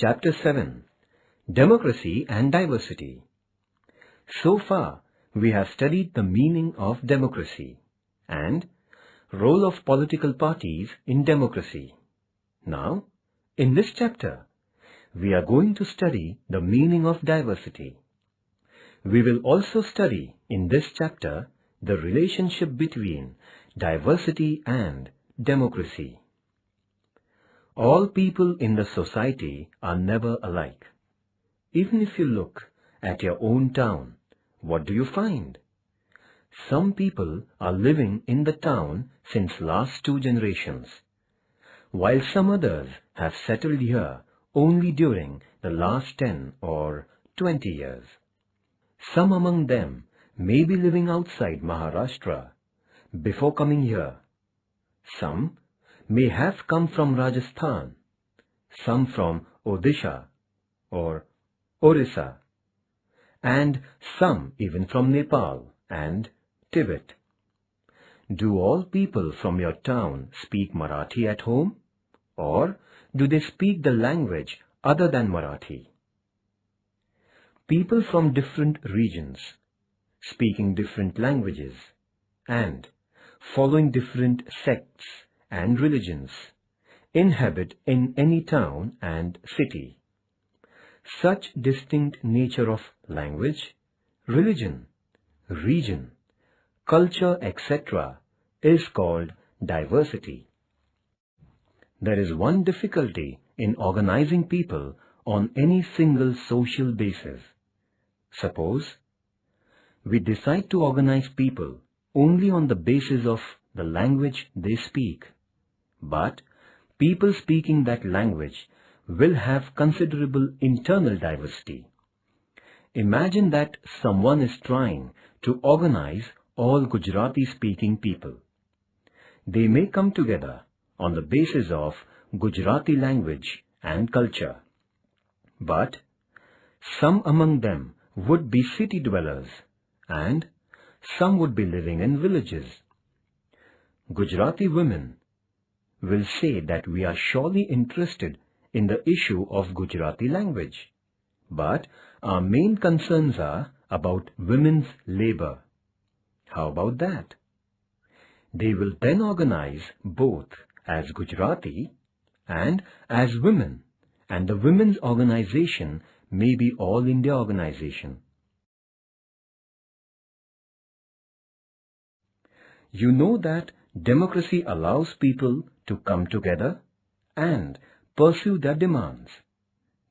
Chapter 7 Democracy and Diversity. So far, we have studied the meaning of democracy and role of political parties in democracy. Now, in this chapter, we are going to study the meaning of diversity. We will also study in this chapter the relationship between diversity and democracy. All people in the society are never alike. Even if you look at your own town, what do you find? Some people are living in the town since last 2 generations, while some others have settled here only during the last 10 or 20 years. Some among them may be living outside Maharashtra before coming here. Some may have come from Rajasthan, some from Odisha or Orissa, and some even from Nepal and Tibet. Do all people from your town speak Marathi at home, or do they speak the language other than Marathi? People from different regions, speaking different languages, and following different sects and religions, inhabit in any town and city. Such distinct nature of language, religion, region, culture, etc. is called diversity. There is one difficulty in organizing people on any single social basis. Suppose we decide to organize people only on the basis of the language they speak, but people speaking that language will have considerable internal diversity. Imagine that someone is trying to organize all Gujarati-speaking people. They may come together on the basis of Gujarati language and culture, but some among them would be city dwellers and some would be living in villages. Gujarati women will say that we are surely interested in the issue of Gujarati language, but our main concerns are about women's labor. How about that? They will then organize both as Gujarati and as women, and the women's organization may be All India organization. You know that democracy allows people to come together and pursue their demands.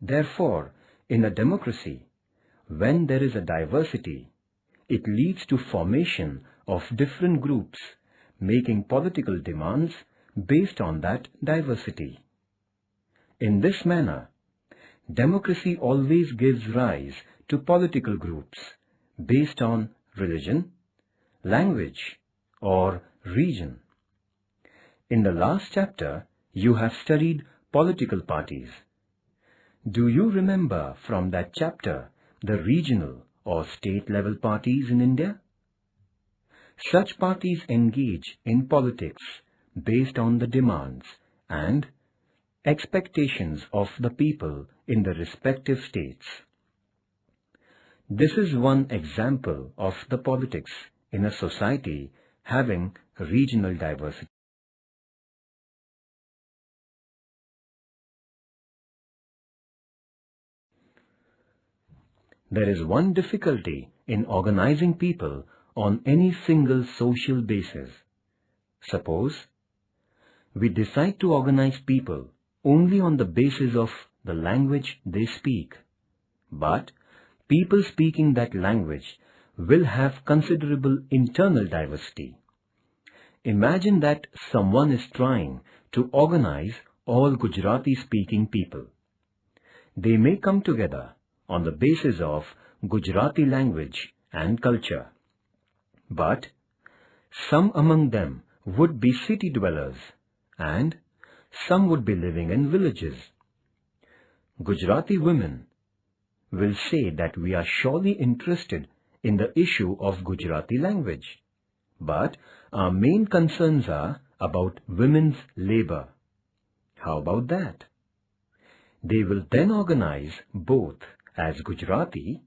Therefore, in a democracy, when there is a diversity, it leads to formation of different groups making political demands based on that diversity. In this manner, democracy always gives rise to political groups based on religion, language, or region. In the last chapter, you have studied political parties. Do you remember from that chapter the regional or state level parties in India? Such parties engage in politics based on the demands and expectations of the people in the respective states. This is one example of the politics in a society having regional diversity. There is one difficulty in organizing people on any single social basis. Suppose we decide to organize people only on the basis of the language they speak, but people speaking that language will have considerable internal diversity. Imagine that someone is trying to organize all Gujarati-speaking people. They may come together on the basis of Gujarati language and culture, but some among them would be city dwellers and some would be living in villages. Gujarati women will say that we are surely interested in the issue of Gujarati language, but our main concerns are about women's labor. How about that? They will then organize both as Gujarati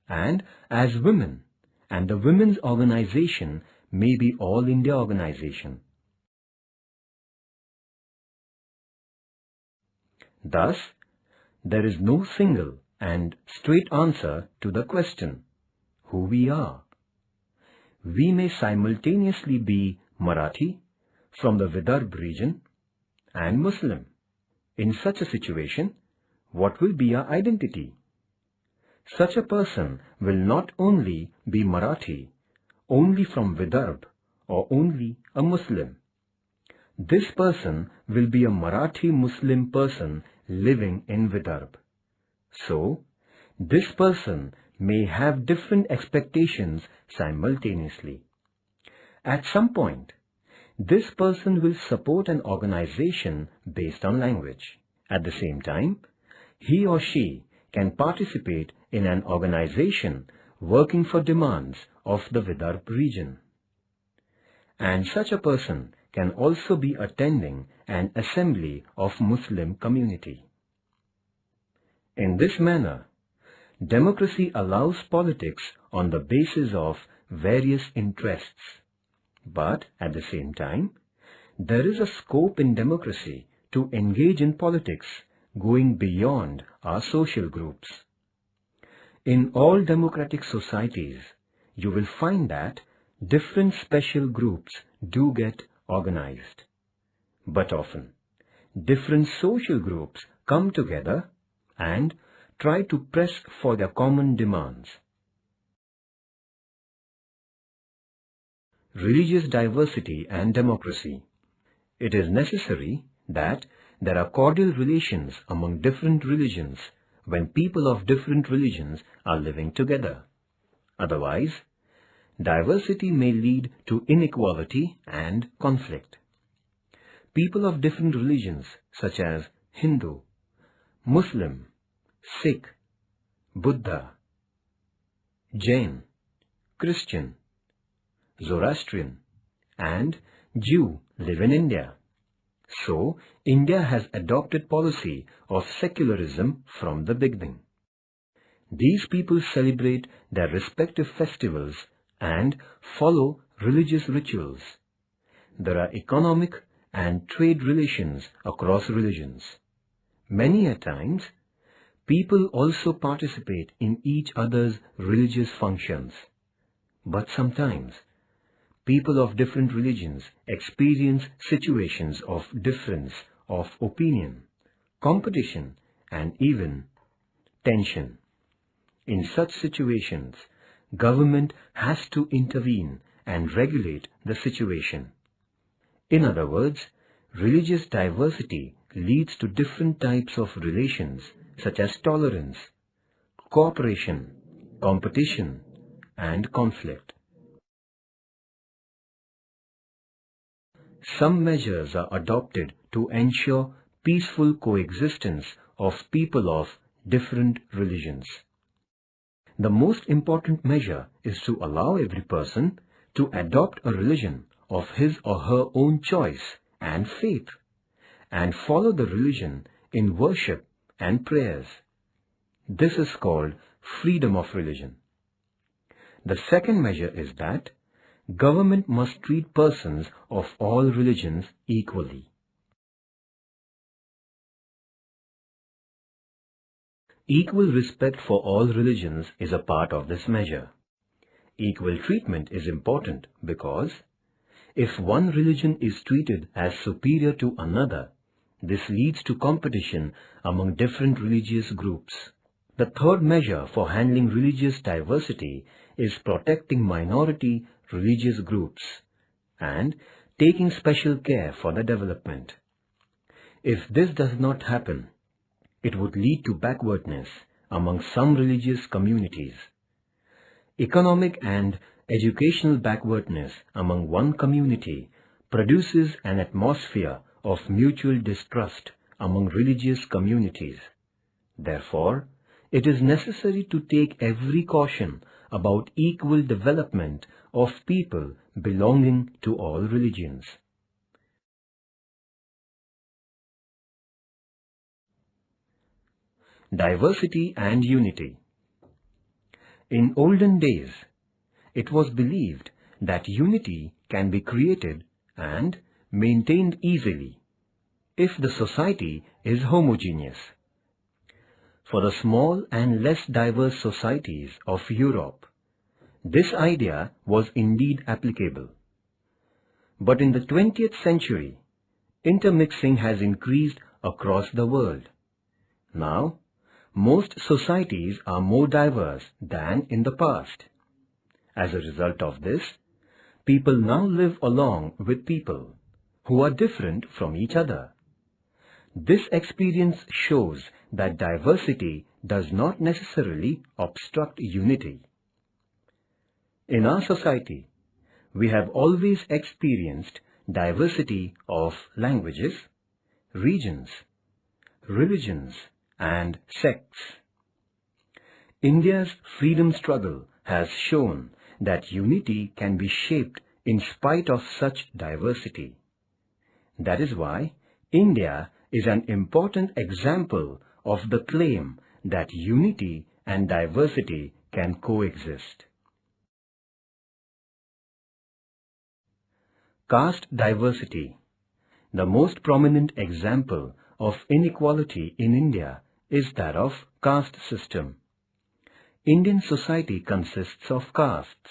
and as women, and the women's organization may be All India organization. Thus, there is no single and straight answer to the question, who we are. We may simultaneously be Marathi from the Vidarbh region and Muslim. In such a situation, what will be our identity? Such a person will not only be Marathi, only from Vidarbh, or only a Muslim. This person will be a Marathi Muslim person living in Vidarbh. So, this person may have different expectations simultaneously. At some point, this person will support an organization based on language. At the same time, he or she can participate in an organization working for demands of the Vidarbh region. And such a person can also be attending an assembly of Muslim community. In this manner, democracy allows politics on the basis of various interests. But at the same time, there is a scope in democracy to engage in politics going beyond our social groups. In all democratic societies, you will find that different special groups do get organized. But often, different social groups come together and try to press for their common demands. Religious diversity and democracy. It is necessary that there are cordial relations among different religions when people of different religions are living together. Otherwise, diversity may lead to inequality and conflict. People of different religions such as Hindu, Muslim, Sikh, Buddha, Jain, Christian, Zoroastrian, and Jew live in India. So, India has adopted policy of secularism from the beginning. These people celebrate their respective festivals and follow religious rituals. There are economic and trade relations across religions. Many a times, people also participate in each other's religious functions. But sometimes, people of different religions experience situations of difference of opinion, competition, and even tension. In such situations, government has to intervene and regulate the situation. In other words, religious diversity leads to different types of relations such as tolerance, cooperation, competition, and conflict. Some measures are adopted to ensure peaceful coexistence of people of different religions. The most important measure is to allow every person to adopt a religion of his or her own choice and faith, and follow the religion in worship and prayers. This is called freedom of religion. The second measure is that government must treat persons of all religions equally. Equal respect for all religions is a part of this measure. Equal treatment is important because if one religion is treated as superior to another, this leads to competition among different religious groups. The third measure for handling religious diversity is protecting minority religious groups and taking special care for their development. If this does not happen, it would lead to backwardness among some religious communities. Economic and educational backwardness among one community produces an atmosphere of mutual distrust among religious communities. Therefore, it is necessary to take every caution about equal development of people belonging to all religions. diversity and unity. In olden days, it was believed that unity can be created and maintained easily if the society is homogeneous. For the small and less diverse societies of Europe, this idea was indeed applicable. But in the 20th century, intermixing has increased across the world. Now, most societies are more diverse than in the past. As a result of this, people now live along with people who are different from each other. This experience shows that diversity does not necessarily obstruct unity. In our society, we have always experienced diversity of languages, regions, religions, and sects. India's freedom struggle has shown that unity can be shaped in spite of such diversity. That is why India is an important example of the claim that unity and diversity can coexist. Caste diversity. The most prominent example of inequality in India is that of caste system. Indian society consists of castes.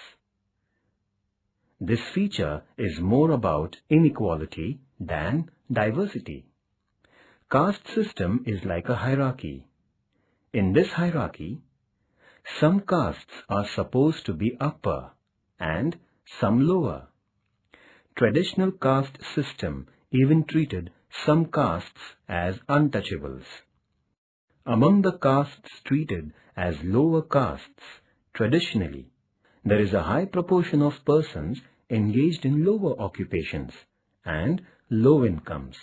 This feature is more about inequality than diversity. Caste system is like a hierarchy. In this hierarchy, some castes are supposed to be upper and some lower. Traditional caste system even treated some castes as untouchables. Among the castes treated as lower castes, traditionally, there is a high proportion of persons engaged in lower occupations and low incomes.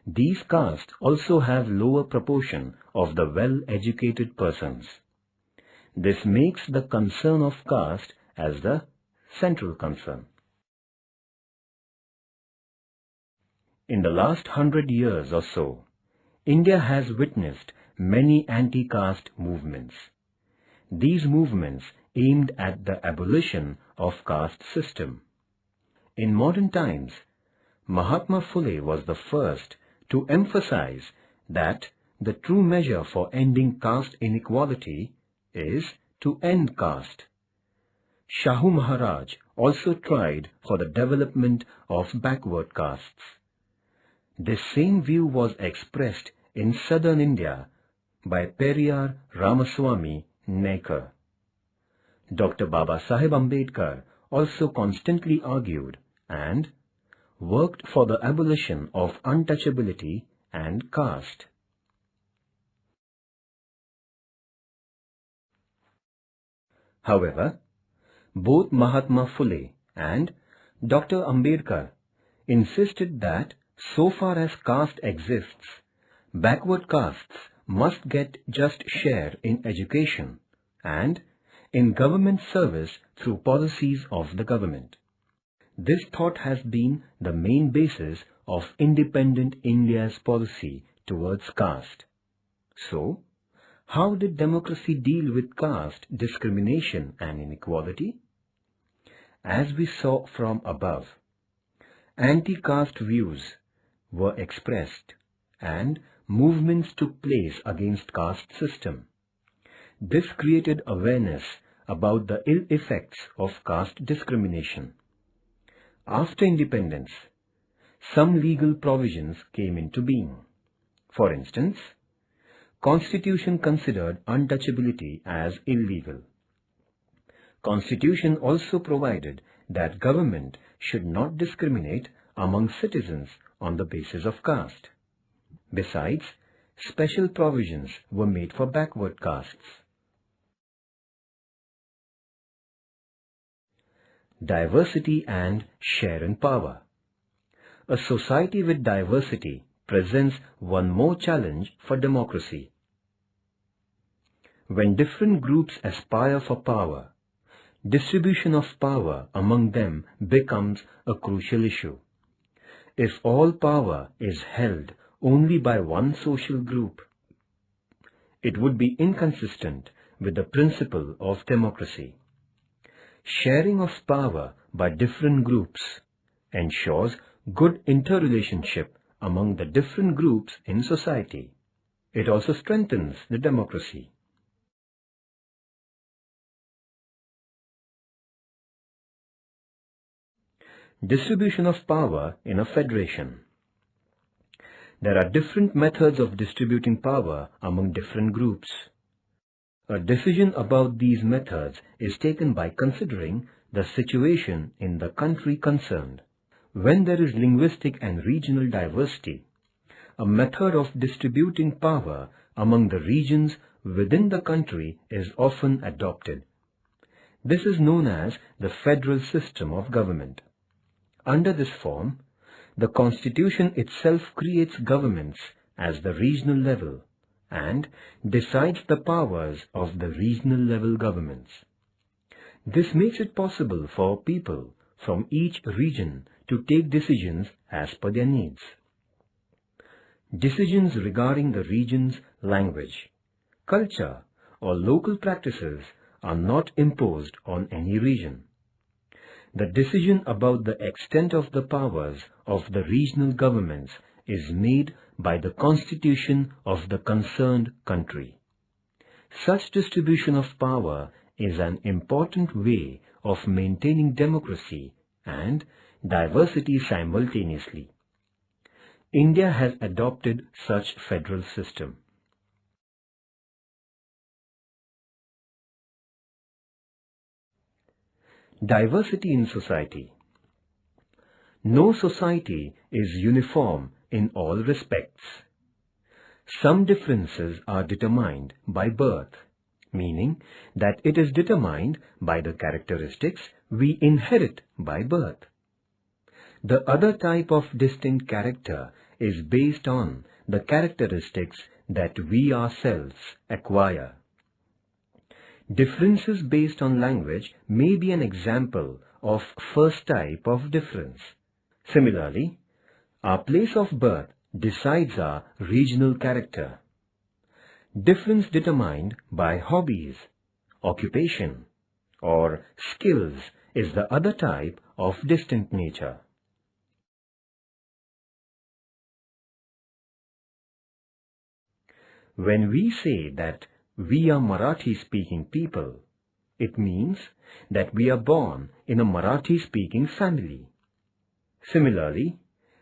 These castes also have lower proportion of the well-educated persons. This makes the concern of caste as the central concern. In the last 100 years or so, India has witnessed many anti-caste movements. These movements aimed at the abolition of caste system. In modern times, Mahatma Phule was the first to emphasize that the true measure for ending caste inequality is to end caste. Shahu Maharaj also tried for the development of backward castes. This same view was expressed in southern India by Periyar Ramaswamy Nekar. Dr. Baba Saheb Ambedkar also constantly argued and worked for the abolition of untouchability and caste. However, both Mahatma Phule and Dr. Ambedkar insisted that so far as caste exists, backward castes must get just share in education and in government service through policies of the government. This thought has been the main basis of independent India's policy towards caste. So, how did democracy deal with caste discrimination and inequality? As we saw from above, anti-caste views were expressed and movements took place against caste system. This created awareness about the ill effects of caste discrimination. After independence, some legal provisions came into being. For instance, Constitution considered untouchability as illegal. Constitution also provided that government should not discriminate among citizens on the basis of caste. Besides, special provisions were made for backward castes. Diversity and share in power. A society with diversity presents one more challenge for democracy. When different groups aspire for power, distribution of power among them becomes a crucial issue. If all power is held only by one social group, it would be inconsistent with the principle of democracy. Sharing of power by different groups ensures good interrelationship among the different groups in society. It also strengthens the democracy. Distribution of power in a federation. There are different methods of distributing power among different groups. A decision about these methods is taken by considering the situation in the country concerned. When there is linguistic and regional diversity, a method of distributing power among the regions within the country is often adopted. This is known as the federal system of government. Under this form, the Constitution itself creates governments at the regional level and decides the powers of the regional level governments. This makes it possible for people from each region to take decisions as per their needs. Decisions regarding the region's language, culture, or local practices are not imposed on any region. The decision about the extent of the powers of the regional governments is made by the constitution of the concerned country. Such distribution of power is an important way of maintaining democracy and diversity simultaneously. India has adopted such federal system. Diversity in society. No society is uniform in all respects. Some differences are determined by birth, meaning that it is determined by the characteristics we inherit by birth. The other type of distinct character is based on the characteristics that we ourselves acquire. Differences based on language may be an example of first type of difference. Similarly, our place of birth decides our regional character. Difference determined by hobbies, occupation, or skills is the other type of distinct nature. When we say that we are Marathi-speaking people, it means that we are born in a Marathi-speaking family. Similarly,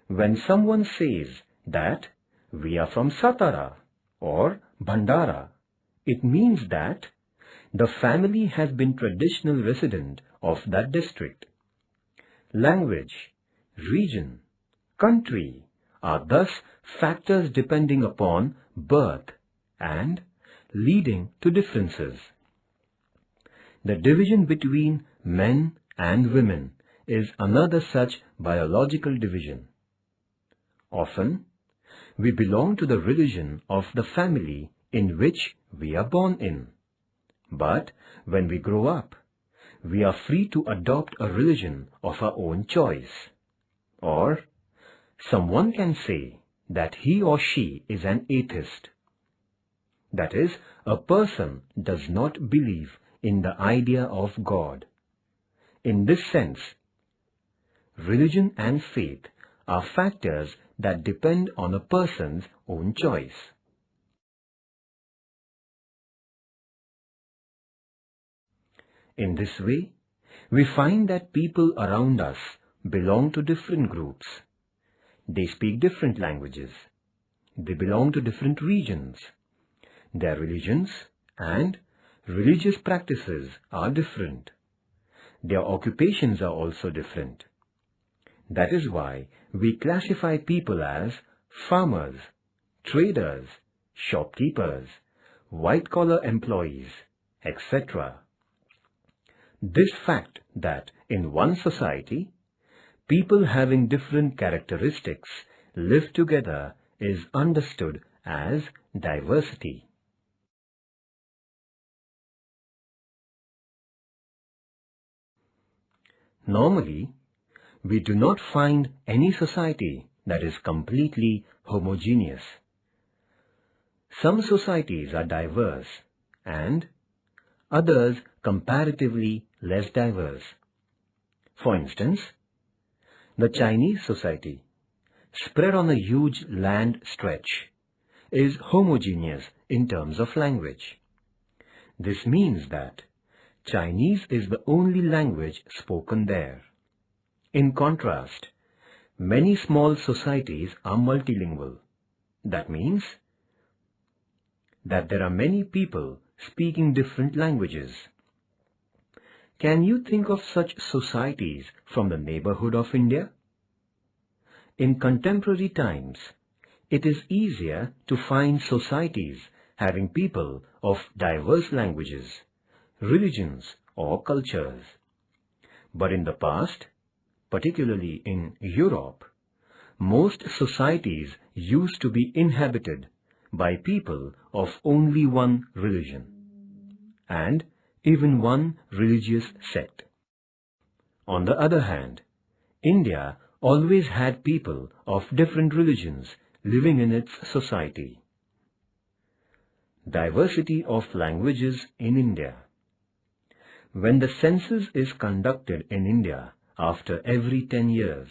when someone says that we are from Satara or Bhandara, it means that the family has been traditional resident of that district. Language, region, country are thus factors depending upon birth and leading to differences. The division between men and women is another such biological division. Often, we belong to the religion of the family in which we are born in. But when we grow up, we are free to adopt a religion of our own choice. Or, someone can say that he or she is an atheist. That is, a person does not believe in the idea of God. In this sense, religion and faith are factors that depend on a person's own choice. In this way, we find that people around us belong to different groups. They speak different languages. They belong to different regions. Their religions and religious practices are different. Their occupations are also different. That is why we classify people as farmers, traders, shopkeepers, white-collar employees, etc. This fact that in one society, people having different characteristics live together is understood as diversity. Normally, we do not find any society that is completely homogeneous. Some societies are diverse and others comparatively less diverse. For instance, the Chinese society, spread on a huge land stretch, is homogeneous in terms of language. This means that Chinese is the only language spoken there. In contrast, many small societies are multilingual. That means that there are many people speaking different languages. Can you think of such societies from the neighborhood of India? In contemporary times, it is easier to find societies having people of diverse languages, religions or cultures. But in the past, particularly in Europe, most societies used to be inhabited by people of only one religion, and even one religious sect. On the other hand, India always had people of different religions living in its society. Diversity of languages in India. When the census is conducted in India after every 10 years,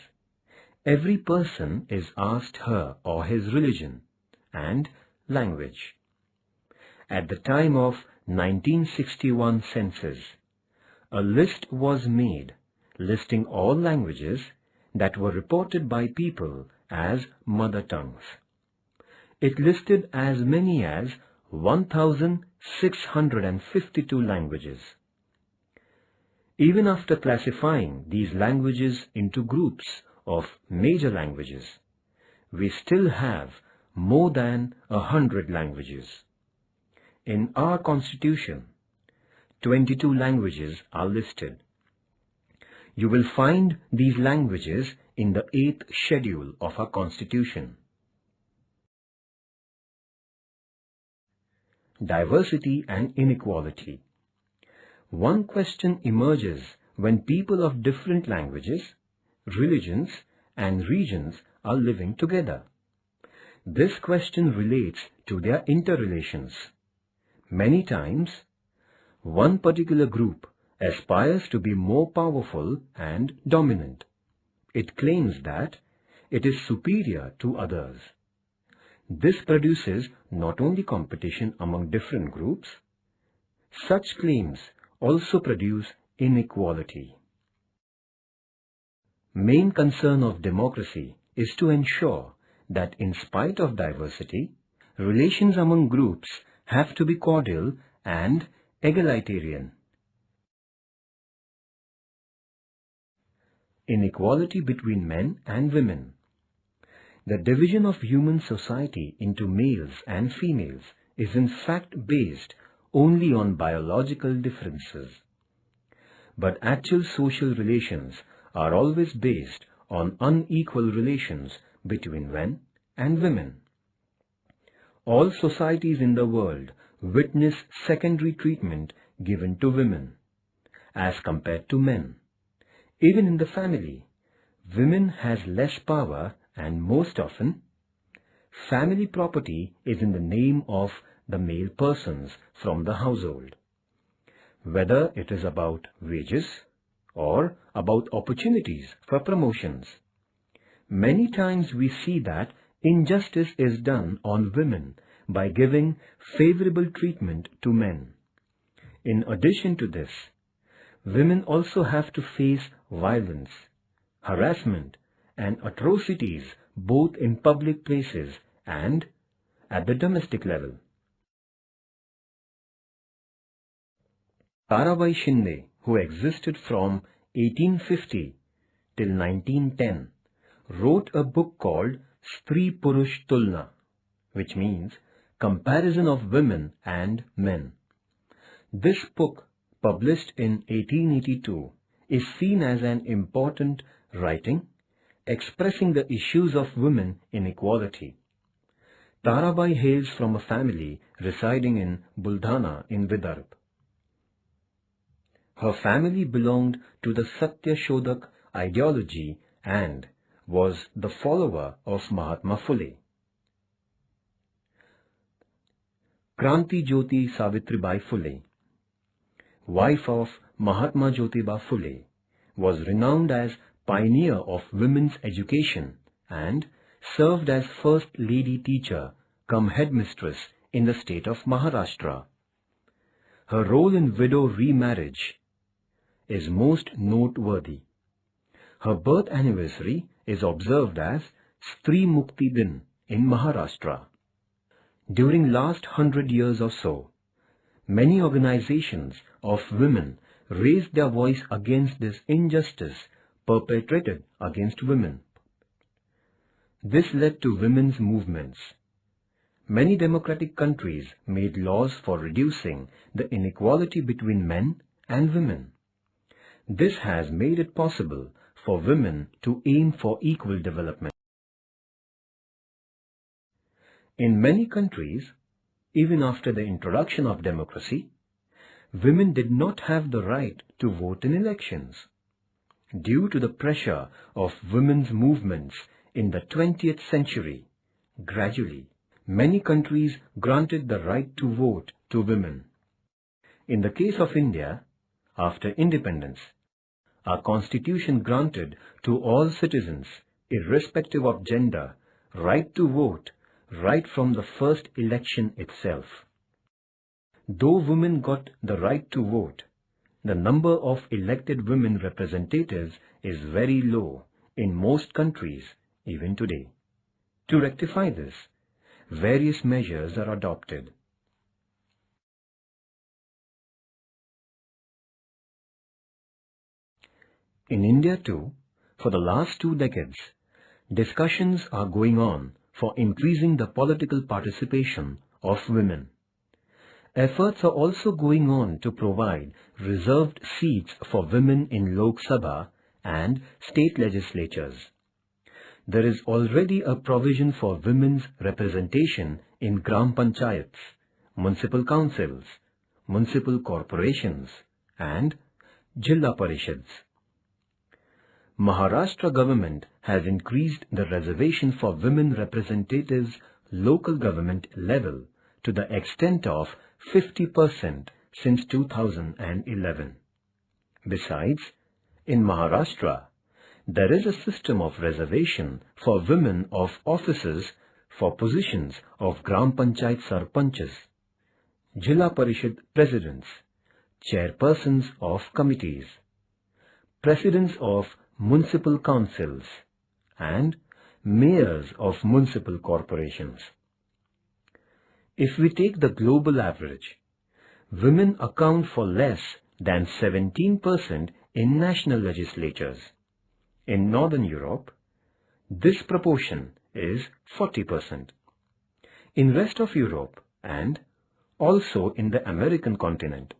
every person is asked her or his religion and language. At the time of 1961 census, a list was made listing all languages that were reported by people as mother tongues. It listed as many as 1,652 languages. Even after classifying these languages into groups of major languages, we still have more than 100 languages. In our Constitution, 22 languages are listed. You will find these languages in the 8th schedule of our Constitution. Diversity and inequality. One question emerges when people of different languages, religions, and regions are living together. This question relates to their interrelations. Many times, one particular group aspires to be more powerful and dominant. It claims that it is superior to others. This produces not only competition among different groups, such claims also produce inequality. Main concern of democracy is to ensure that in spite of diversity, relations among groups have to be cordial and egalitarian. Inequality between men and women. The division of human society into males and females is in fact based only on biological differences. But actual social relations are always based on unequal relations between men and women. All societies in the world witness secondary treatment given to women as compared to men. Even in the family, women has less power, and most often, family property is in the name of the male persons from the household. Whether it is about wages or about opportunities for promotions, many times we see that injustice is done on women by giving favorable treatment to men. In addition to this, women also have to face violence, harassment, and atrocities both in public places and at the domestic level. Tarabai Shinde, who existed from 1850 till 1910, wrote a book called Stri Purush Tulna, which means Comparison of Women and Men. This book, published in 1882, is seen as an important writing expressing the issues of women inequality. Tarabai hails from a family residing in Buldhana in Vidarbha. Her family belonged to the Satya Shodhak ideology and was the follower of Mahatma Phule. Kranti Jyoti Savitribai Phule, wife of Mahatma Jyotiba Phule, was renowned as pioneer of women's education and served as first lady teacher cum headmistress in the state of Maharashtra. Her role in widow remarriage is most noteworthy. Her birth anniversary is observed as Stree Mukti Din in Maharashtra. During last 100 years or so, many organizations of women raised their voice against this injustice perpetrated against women. This led to women's movements. Many democratic countries made laws for reducing the inequality between men and women. This has made it possible for women to aim for equal development. In many countries, even after the introduction of democracy, women did not have the right to vote in elections. Due to the pressure of women's movements in the 20th century, gradually, many countries granted the right to vote to women. In the case of India, after independence, our constitution granted to all citizens, irrespective of gender, right to vote right from the first election itself. Though women got the right to vote, the number of elected women representatives is very low in most countries even today. To rectify this, various measures are adopted. In India too, for the last 2 decades, discussions are going on for increasing the political participation of women. Efforts are also going on to provide reserved seats for women in Lok Sabha and state legislatures. There is already a provision for women's representation in Gram Panchayats, municipal councils, municipal corporations and Jilla Parishads. Maharashtra government has increased the reservation for women representatives local government level to the extent of 50% since 2011. Besides, in Maharashtra, there is a system of reservation for women of offices for positions of Gram Panchayat Sarpanchs, Jilla Parishad presidents, chairpersons of committees, presidents of municipal councils, and mayors of municipal corporations. If we take the global average, women account for less than 17% in national legislatures. In Northern Europe, this proportion is 40%. In rest of Europe and also in the American continent,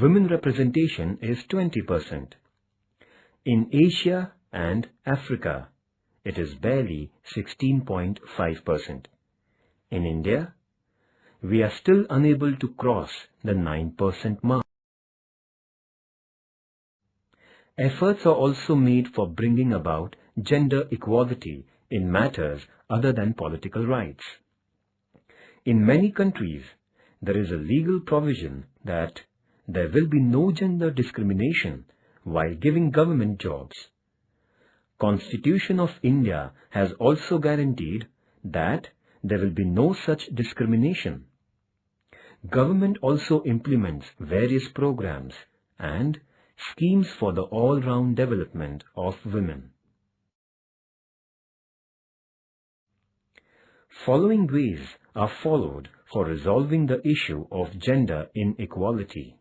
women representation is 20%. In Asia and Africa, it is barely 16.5%. In India, we are still unable to cross the 9% mark. Efforts are also made for bringing about gender equality in matters other than political rights. In many countries, there is a legal provision that there will be no gender discrimination while giving government jobs. Constitution of India has also guaranteed that there will be no such discrimination. Government also implements various programs and schemes for the all-round development of women. Following ways are followed for resolving the issue of gender inequality: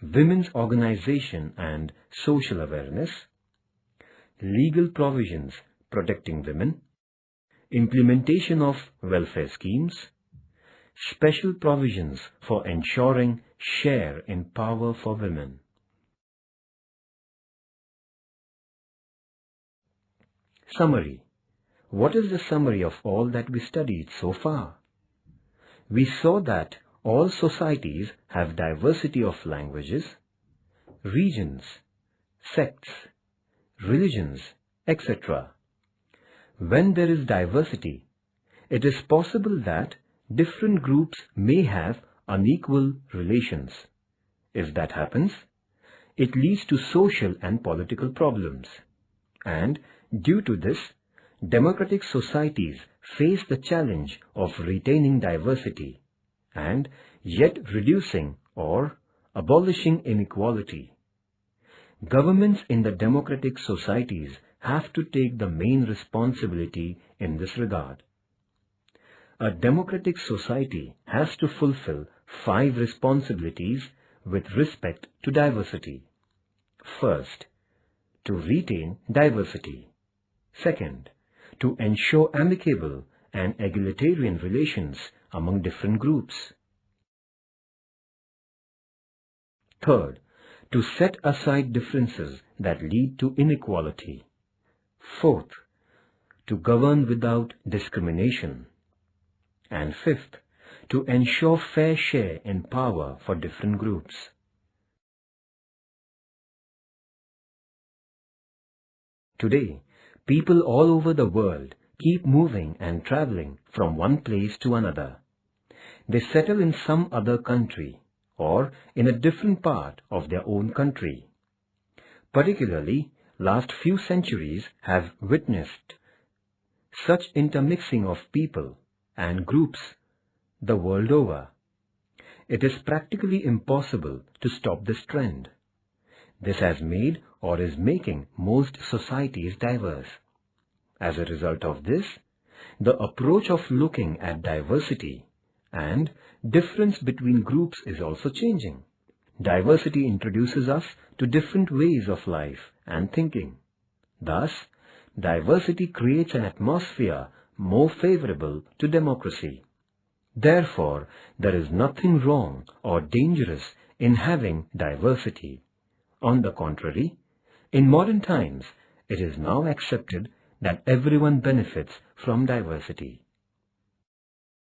women's organization and social awareness, legal provisions protecting women, implementation of welfare schemes, special provisions for ensuring share in power for women. Summary. What is the summary of all that we studied so far? We saw that all societies have diversity of languages, regions, sects, religions, etc. When there is diversity, it is possible that different groups may have unequal relations. If that happens, it leads to social and political problems. And due to this, democratic societies face the challenge of retaining diversity and yet reducing or abolishing inequality. Governments in the democratic societies have to take the main responsibility in this regard. A democratic society has to fulfill 5 responsibilities with respect to diversity. First, to retain diversity. Second, to ensure amicable and egalitarian relations among different groups. Third, to set aside differences that lead to inequality. Fourth, to govern without discrimination. And fifth, to ensure fair share in power for different groups. Today, people all over the world keep moving and traveling from one place to another. They settle in some other country or in a different part of their own country. Particularly, last few centuries have witnessed such intermixing of people and groups the world over. It is practically impossible to stop this trend. This has made or is making most societies diverse. As a result of this, the approach of looking at diversity and difference between groups is also changing. Diversity introduces us to different ways of life and thinking. Thus, diversity creates an atmosphere more favorable to democracy. Therefore, there is nothing wrong or dangerous in having diversity. On the contrary, in modern times, it is now accepted that everyone benefits from diversity.